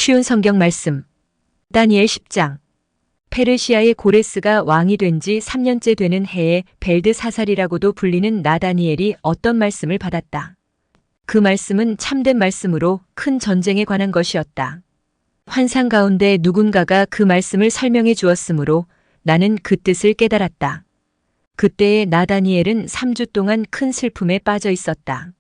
쉬운 성경 말씀. 다니엘 10장. 페르시아의 고레스가 왕이 된 지 3년째 되는 해에 벨드사살이라고도 불리는 나다니엘이 어떤 말씀을 받았다. 그 말씀은 참된 말씀으로 큰 전쟁에 관한 것이었다. 환상 가운데 누군가가 그 말씀을 설명해 주었으므로 나는 그 뜻을 깨달았다. 그때의 나다니엘은 3주 동안 큰 슬픔에 빠져 있었다.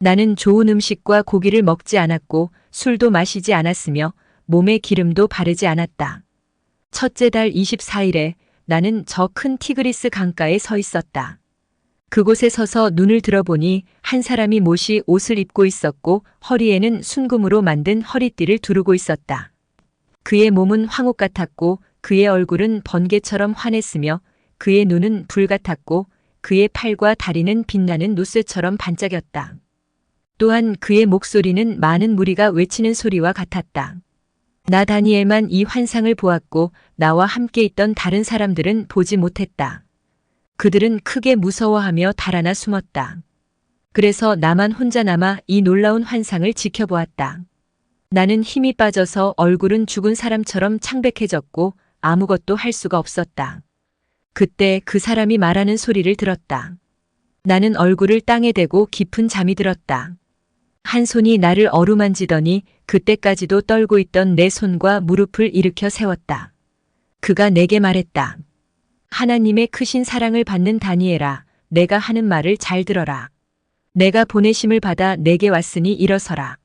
나는 좋은 음식과 고기를 먹지 않았고 술도 마시지 않았으며 몸에 기름도 바르지 않았다. 첫째 달 24일에 나는 저 큰 티그리스 강가에 서 있었다. 그곳에 서서 눈을 들어보니 한 사람이 못이 옷을 입고 있었고 허리에는 순금으로 만든 허리띠를 두르고 있었다. 그의 몸은 황옥 같았고 그의 얼굴은 번개처럼 환했으며 그의 눈은 불 같았고 그의 팔과 다리는 빛나는 노쇠처럼 반짝였다. 또한 그의 목소리는 많은 무리가 외치는 소리와 같았다. 나 다니엘만 이 환상을 보았고 나와 함께 있던 다른 사람들은 보지 못했다. 그들은 크게 무서워하며 달아나 숨었다. 그래서 나만 혼자 남아 이 놀라운 환상을 지켜보았다. 나는 힘이 빠져서 얼굴은 죽은 사람처럼 창백해졌고 아무것도 할 수가 없었다. 그때 그 사람이 말하는 소리를 들었다. 나는 얼굴을 땅에 대고 깊은 잠이 들었다. 한 손이 나를 어루만지더니 그때까지도 떨고 있던 내 손과 무릎을 일으켜 세웠다. 그가 내게 말했다. 하나님의 크신 사랑을 받는 다니엘아, 내가 하는 말을 잘 들어라. 내가 보내심을 받아 내게 왔으니 일어서라.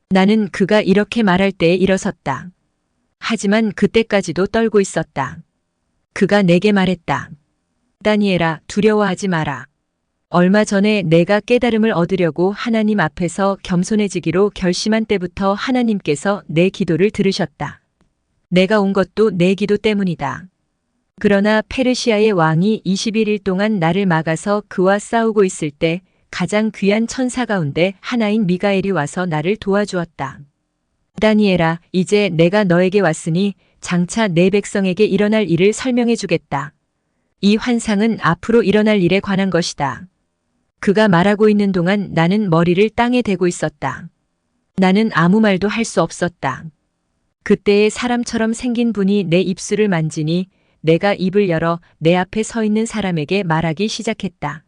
나는 그가 이렇게 말할 때에 일어섰다. 하지만 그때까지도 떨고 있었다. 그가 내게 말했다. 다니엘아, 두려워하지 마라. 얼마 전에 내가 깨달음을 얻으려고 하나님 앞에서 겸손해지기로 결심한 때부터 하나님께서 내 기도를 들으셨다. 내가 온 것도 내 기도 때문이다. 그러나 페르시아의 왕이 21일 동안 나를 막아서 그와 싸우고 있을 때 가장 귀한 천사 가운데 하나인 미가엘이 와서 나를 도와주었다. 다니엘아, 이제 내가 너에게 왔으니 장차 내 백성에게 일어날 일을 설명해 주겠다. 이 환상은 앞으로 일어날 일에 관한 것이다. 그가 말하고 있는 동안 나는 머리를 땅에 대고 있었다. 나는 아무 말도 할 수 없었다. 그때에 사람처럼 생긴 분이 내 입술을 만지니 내가 입을 열어 내 앞에 서 있는 사람에게 말하기 시작했다.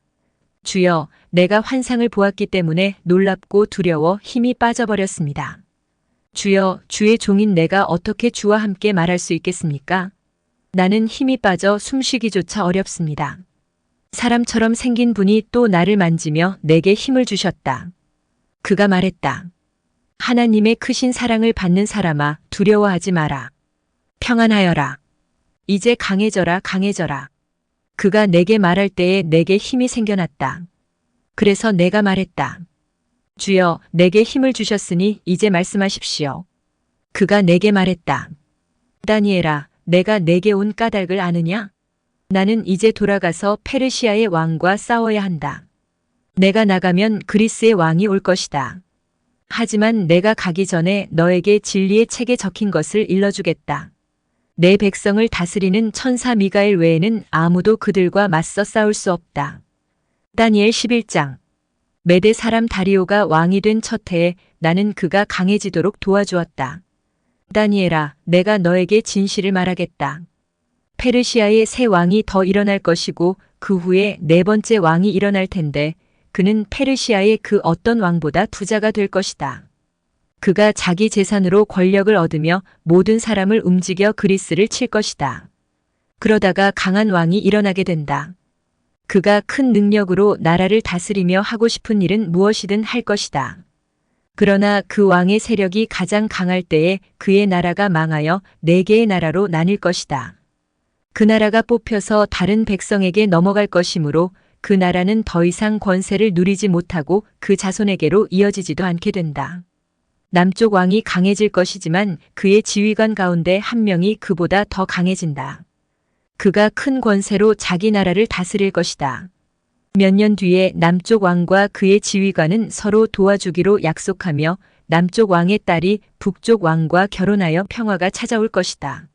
주여, 내가 환상을 보았기 때문에 놀랍고 두려워 힘이 빠져버렸습니다. 주여, 주의 종인 내가 어떻게 주와 함께 말할 수 있겠습니까? 나는 힘이 빠져 숨쉬기조차 어렵습니다. 사람처럼 생긴 분이 또 나를 만지며 내게 힘을 주셨다. 그가 말했다. 하나님의 크신 사랑을 받는 사람아, 두려워하지 마라. 평안하여라. 이제 강해져라, 강해져라. 그가 내게 말할 때에 내게 힘이 생겨났다. 그래서 내가 말했다. 주여, 내게 힘을 주셨으니 이제 말씀하십시오. 그가 내게 말했다. 다니엘아, 내가 내게 온 까닭을 아느냐? 나는 이제 돌아가서 페르시아의 왕과 싸워야 한다. 내가 나가면 그리스의 왕이 올 것이다. 하지만 내가 가기 전에 너에게 진리의 책에 적힌 것을 일러주겠다. 내 백성을 다스리는 천사 미가엘 외에는 아무도 그들과 맞서 싸울 수 없다. 다니엘 11장. 메대 사람 다리오가 왕이 된 첫 해에 나는 그가 강해지도록 도와주었다. 다니엘아, 내가 너에게 진실을 말하겠다. 페르시아의 새 왕이 더 일어날 것이고 그 후에 네 번째 왕이 일어날 텐데 그는 페르시아의 그 어떤 왕보다 부자가 될 것이다. 그가 자기 재산으로 권력을 얻으며 모든 사람을 움직여 그리스를 칠 것이다. 그러다가 강한 왕이 일어나게 된다. 그가 큰 능력으로 나라를 다스리며 하고 싶은 일은 무엇이든 할 것이다. 그러나 그 왕의 세력이 가장 강할 때에 그의 나라가 망하여 네 개의 나라로 나뉠 것이다. 그 나라가 뽑혀서 다른 백성에게 넘어갈 것이므로 그 나라는 더 이상 권세를 누리지 못하고 그 자손에게로 이어지지도 않게 된다. 남쪽 왕이 강해질 것이지만 그의 지휘관 가운데 한 명이 그보다 더 강해진다. 그가 큰 권세로 자기 나라를 다스릴 것이다. 몇 년 뒤에 남쪽 왕과 그의 지휘관은 서로 도와주기로 약속하며 남쪽 왕의 딸이 북쪽 왕과 결혼하여 평화가 찾아올 것이다.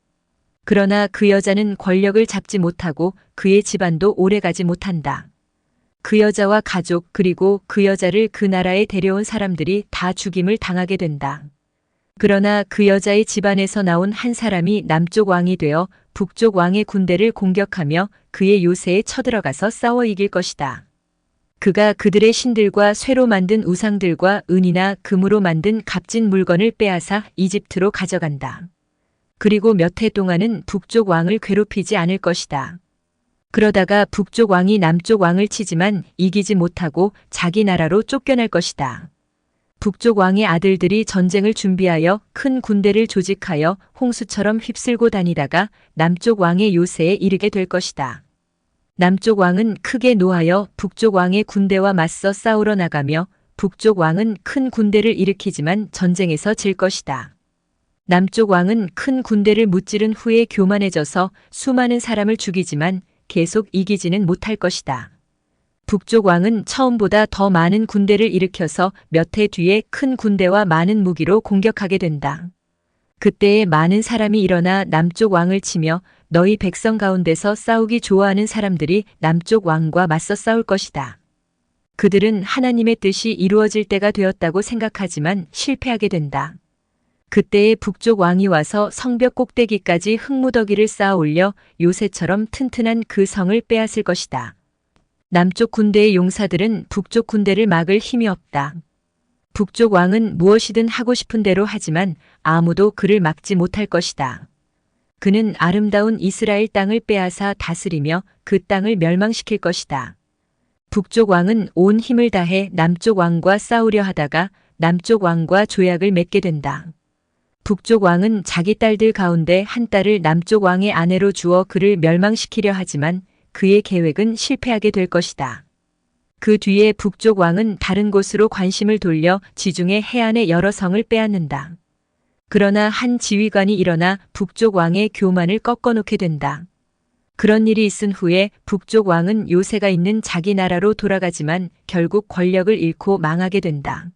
그러나 그 여자는 권력을 잡지 못하고 그의 집안도 오래가지 못한다. 그 여자와 가족 그리고 그 여자를 그 나라에 데려온 사람들이 다 죽임을 당하게 된다. 그러나 그 여자의 집안에서 나온 한 사람이 남쪽 왕이 되어 북쪽 왕의 군대를 공격하며 그의 요새에 쳐들어가서 싸워 이길 것이다. 그가 그들의 신들과 쇠로 만든 우상들과 은이나 금으로 만든 값진 물건을 빼앗아 이집트로 가져간다. 그리고 몇 해 동안은 북쪽 왕을 괴롭히지 않을 것이다. 그러다가 북쪽 왕이 남쪽 왕을 치지만 이기지 못하고 자기 나라로 쫓겨날 것이다. 북쪽 왕의 아들들이 전쟁을 준비하여 큰 군대를 조직하여 홍수처럼 휩쓸고 다니다가 남쪽 왕의 요새에 이르게 될 것이다. 남쪽 왕은 크게 노하여 북쪽 왕의 군대와 맞서 싸우러 나가며 북쪽 왕은 큰 군대를 일으키지만 전쟁에서 질 것이다. 남쪽 왕은 큰 군대를 무찌른 후에 교만해져서 수많은 사람을 죽이지만 계속 이기지는 못할 것이다. 북쪽 왕은 처음보다 더 많은 군대를 일으켜서 몇 해 뒤에 큰 군대와 많은 무기로 공격하게 된다. 그때에 많은 사람이 일어나 남쪽 왕을 치며 너희 백성 가운데서 싸우기 좋아하는 사람들이 남쪽 왕과 맞서 싸울 것이다. 그들은 하나님의 뜻이 이루어질 때가 되었다고 생각하지만 실패하게 된다. 그때에 북쪽 왕이 와서 성벽 꼭대기까지 흙무더기를 쌓아 올려 요새처럼 튼튼한 그 성을 빼앗을 것이다. 남쪽 군대의 용사들은 북쪽 군대를 막을 힘이 없다. 북쪽 왕은 무엇이든 하고 싶은 대로 하지만 아무도 그를 막지 못할 것이다. 그는 아름다운 이스라엘 땅을 빼앗아 다스리며 그 땅을 멸망시킬 것이다. 북쪽 왕은 온 힘을 다해 남쪽 왕과 싸우려 하다가 남쪽 왕과 조약을 맺게 된다. 북쪽 왕은 자기 딸들 가운데 한 딸을 남쪽 왕의 아내로 주어 그를 멸망시키려 하지만 그의 계획은 실패하게 될 것이다. 그 뒤에 북쪽 왕은 다른 곳으로 관심을 돌려 지중해 해안의 여러 성을 빼앗는다. 그러나 한 지휘관이 일어나 북쪽 왕의 교만을 꺾어놓게 된다. 그런 일이 있은 후에 북쪽 왕은 요새가 있는 자기 나라로 돌아가지만 결국 권력을 잃고 망하게 된다.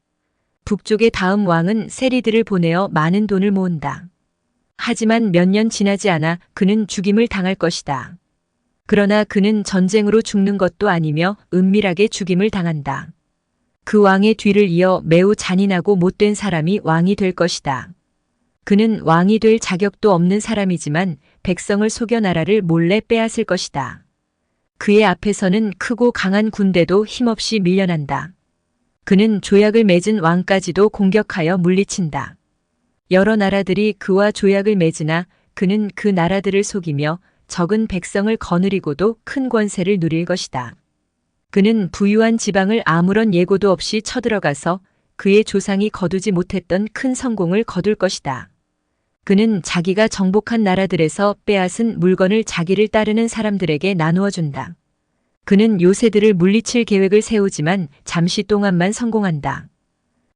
북쪽의 다음 왕은 세리들을 보내어 많은 돈을 모은다. 하지만 몇 년 지나지 않아 그는 죽임을 당할 것이다. 그러나 그는 전쟁으로 죽는 것도 아니며 은밀하게 죽임을 당한다. 그 왕의 뒤를 이어 매우 잔인하고 못된 사람이 왕이 될 것이다. 그는 왕이 될 자격도 없는 사람이지만 백성을 속여 나라를 몰래 빼앗을 것이다. 그의 앞에서는 크고 강한 군대도 힘없이 밀려난다. 그는 조약을 맺은 왕까지도 공격하여 물리친다. 여러 나라들이 그와 조약을 맺으나 그는 그 나라들을 속이며 적은 백성을 거느리고도 큰 권세를 누릴 것이다. 그는 부유한 지방을 아무런 예고도 없이 쳐들어가서 그의 조상이 거두지 못했던 큰 성공을 거둘 것이다. 그는 자기가 정복한 나라들에서 빼앗은 물건을 자기를 따르는 사람들에게 나누어 준다. 그는 요새들을 물리칠 계획을 세우지만 잠시 동안만 성공한다.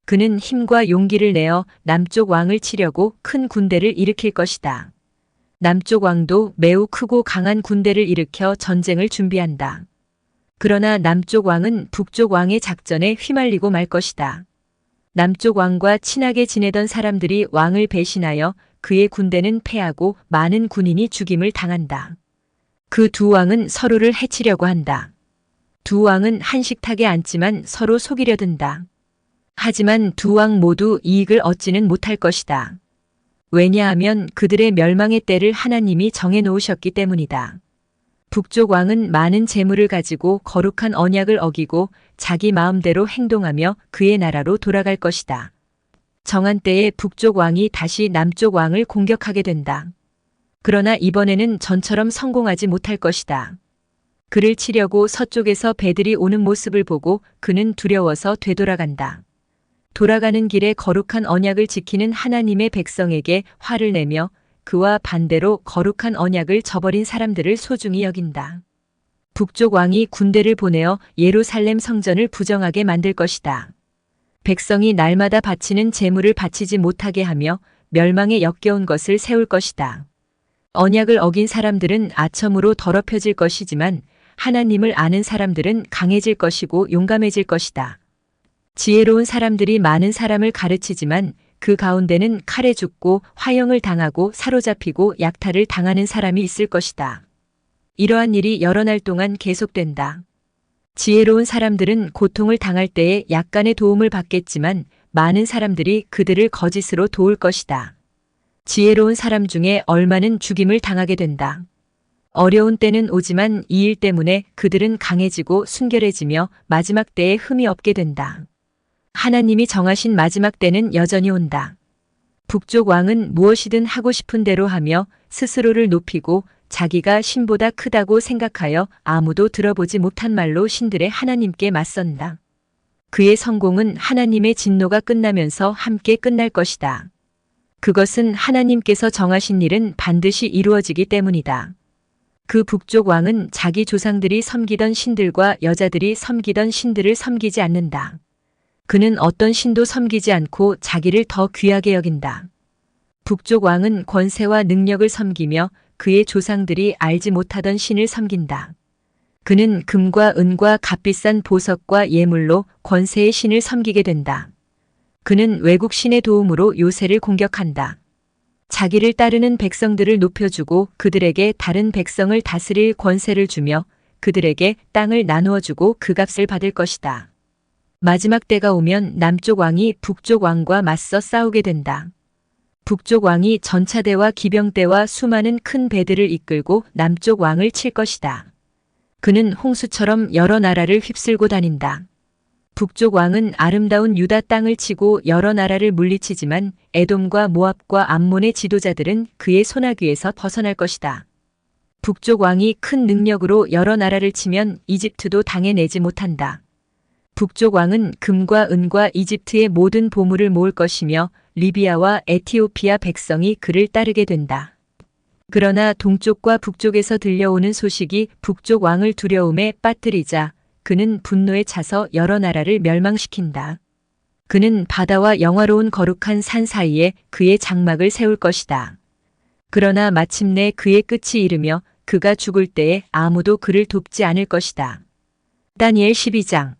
그는 힘과 용기를 내어 남쪽 왕을 치려고 큰 군대를 일으킬 것이다. 남쪽 왕도 매우 크고 강한 군대를 일으켜 전쟁을 준비한다. 그러나 남쪽 왕은 북쪽 왕의 작전에 휘말리고 말 것이다. 남쪽 왕과 친하게 지내던 사람들이 왕을 배신하여 그의 군대는 패하고 많은 군인이 죽임을 당한다. 그 두 왕은 서로를 해치려고 한다. 두 왕은 한 식탁에 앉지만 서로 속이려 든다. 하지만 두 왕 모두 이익을 얻지는 못할 것이다. 왜냐하면 그들의 멸망의 때를 하나님이 정해 놓으셨기 때문이다. 북쪽 왕은 많은 재물을 가지고 거룩한 언약을 어기고 자기 마음대로 행동하며 그의 나라로 돌아갈 것이다. 정한 때에 북쪽 왕이 다시 남쪽 왕을 공격하게 된다. 그러나 이번에는 전처럼 성공하지 못할 것이다. 그를 치려고 서쪽에서 배들이 오는 모습을 보고 그는 두려워서 되돌아간다. 돌아가는 길에 거룩한 언약을 지키는 하나님의 백성에게 화를 내며 그와 반대로 거룩한 언약을 저버린 사람들을 소중히 여긴다. 북쪽 왕이 군대를 보내어 예루살렘 성전을 부정하게 만들 것이다. 백성이 날마다 바치는 제물을 바치지 못하게 하며 멸망에 역겨운 것을 세울 것이다. 언약을 어긴 사람들은 아첨으로 더럽혀질 것이지만 하나님을 아는 사람들은 강해질 것이고 용감해질 것이다. 지혜로운 사람들이 많은 사람을 가르치지만 그 가운데는 칼에 죽고 화형을 당하고 사로잡히고 약탈을 당하는 사람이 있을 것이다. 이러한 일이 여러 날 동안 계속된다. 지혜로운 사람들은 고통을 당할 때에 약간의 도움을 받겠지만 많은 사람들이 그들을 거짓으로 도울 것이다. 지혜로운 사람 중에 얼마는 죽임을 당하게 된다. 어려운 때는 오지만 이 일 때문에 그들은 강해지고 순결해지며 마지막 때에 흠이 없게 된다. 하나님이 정하신 마지막 때는 여전히 온다. 북쪽 왕은 무엇이든 하고 싶은 대로 하며 스스로를 높이고 자기가 신보다 크다고 생각하여 아무도 들어보지 못한 말로 신들의 하나님께 맞선다. 그의 성공은 하나님의 진노가 끝나면서 함께 끝날 것이다. 그것은 하나님께서 정하신 일은 반드시 이루어지기 때문이다. 그 북쪽 왕은 자기 조상들이 섬기던 신들과 여자들이 섬기던 신들을 섬기지 않는다. 그는 어떤 신도 섬기지 않고 자기를 더 귀하게 여긴다. 북쪽 왕은 권세와 능력을 섬기며 그의 조상들이 알지 못하던 신을 섬긴다. 그는 금과 은과 값비싼 보석과 예물로 권세의 신을 섬기게 된다. 그는 외국 신의 도움으로 요새를 공격한다. 자기를 따르는 백성들을 높여주고 그들에게 다른 백성을 다스릴 권세를 주며 그들에게 땅을 나누어주고 그 값을 받을 것이다. 마지막 때가 오면 남쪽 왕이 북쪽 왕과 맞서 싸우게 된다. 북쪽 왕이 전차대와 기병대와 수많은 큰 배들을 이끌고 남쪽 왕을 칠 것이다. 그는 홍수처럼 여러 나라를 휩쓸고 다닌다. 북쪽 왕은 아름다운 유다 땅을 치고 여러 나라를 물리치지만 에돔과 모압과 암몬의 지도자들은 그의 손아귀에서 벗어날 것이다. 북쪽 왕이 큰 능력으로 여러 나라를 치면 이집트도 당해내지 못한다. 북쪽 왕은 금과 은과 이집트의 모든 보물을 모을 것이며 리비아와 에티오피아 백성이 그를 따르게 된다. 그러나 동쪽과 북쪽에서 들려오는 소식이 북쪽 왕을 두려움에 빠뜨리자 그는 분노에 차서 여러 나라를 멸망시킨다. 그는 바다와 영화로운 거룩한 산 사이에 그의 장막을 세울 것이다. 그러나 마침내 그의 끝이 이르며 그가 죽을 때에 아무도 그를 돕지 않을 것이다. 다니엘 12장.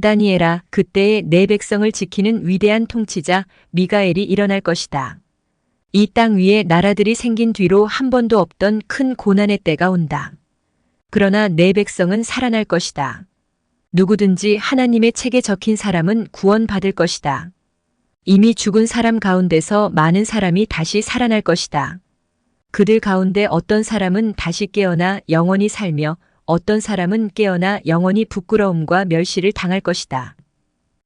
다니엘아, 그때에 내 백성을 지키는 위대한 통치자 미가엘이 일어날 것이다. 이 땅 위에 나라들이 생긴 뒤로 한 번도 없던 큰 고난의 때가 온다. 그러나 내 백성은 살아날 것이다. 누구든지 하나님의 책에 적힌 사람은 구원받을 것이다. 이미 죽은 사람 가운데서 많은 사람이 다시 살아날 것이다. 그들 가운데 어떤 사람은 다시 깨어나 영원히 살며 어떤 사람은 깨어나 영원히 부끄러움과 멸시를 당할 것이다.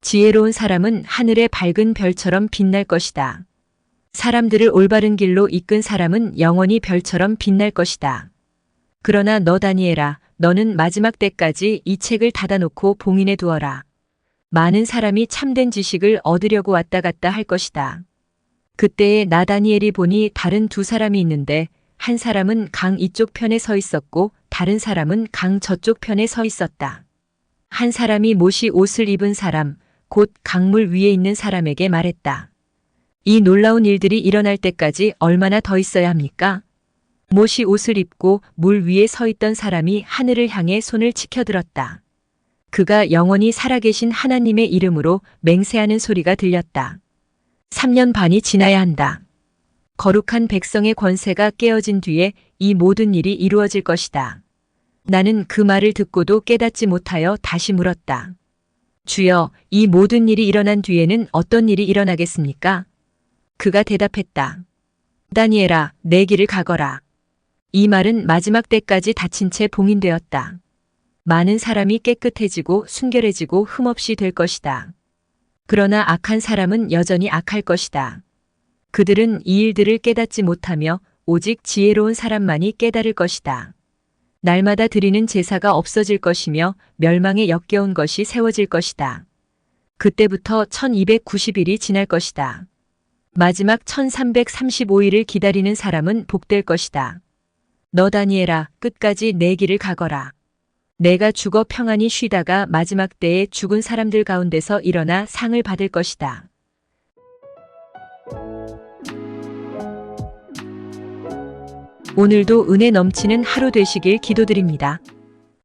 지혜로운 사람은 하늘의 밝은 별처럼 빛날 것이다. 사람들을 올바른 길로 이끈 사람은 영원히 별처럼 빛날 것이다. 그러나 너 다니엘아, 너는 마지막 때까지 이 책을 닫아놓고 봉인해 두어라. 많은 사람이 참된 지식을 얻으려고 왔다 갔다 할 것이다. 그때에 나 다니엘이 보니 다른 두 사람이 있는데 한 사람은 강 이쪽 편에 서 있었고 다른 사람은 강 저쪽 편에 서 있었다. 한 사람이 못이 옷을 입은 사람, 곧 강물 위에 있는 사람에게 말했다. 이 놀라운 일들이 일어날 때까지 얼마나 더 있어야 합니까? 못이 옷을 입고 물 위에 서 있던 사람이 하늘을 향해 손을 치켜들었다. 그가 영원히 살아계신 하나님의 이름으로 맹세하는 소리가 들렸다. 3년 반이 지나야 한다. 거룩한 백성의 권세가 깨어진 뒤에 이 모든 일이 이루어질 것이다. 나는 그 말을 듣고도 깨닫지 못하여 다시 물었다. 주여, 이 모든 일이 일어난 뒤에는 어떤 일이 일어나겠습니까? 그가 대답했다. 다니엘아, 내 길을 가거라. 이 말은 마지막 때까지 닫힌 채 봉인되었다. 많은 사람이 깨끗해지고 순결해지고 흠없이 될 것이다. 그러나 악한 사람은 여전히 악할 것이다. 그들은 이 일들을 깨닫지 못하며 오직 지혜로운 사람만이 깨달을 것이다. 날마다 드리는 제사가 없어질 것이며 멸망에 역겨운 것이 세워질 것이다. 그때부터 1290일이 지날 것이다. 마지막 1335일을 기다리는 사람은 복될 것이다. 너 다니엘아, 끝까지 내 길을 가거라. 내가 죽어 평안히 쉬다가 마지막 때에 죽은 사람들 가운데서 일어나 상을 받을 것이다. 오늘도 은혜 넘치는 하루 되시길 기도드립니다.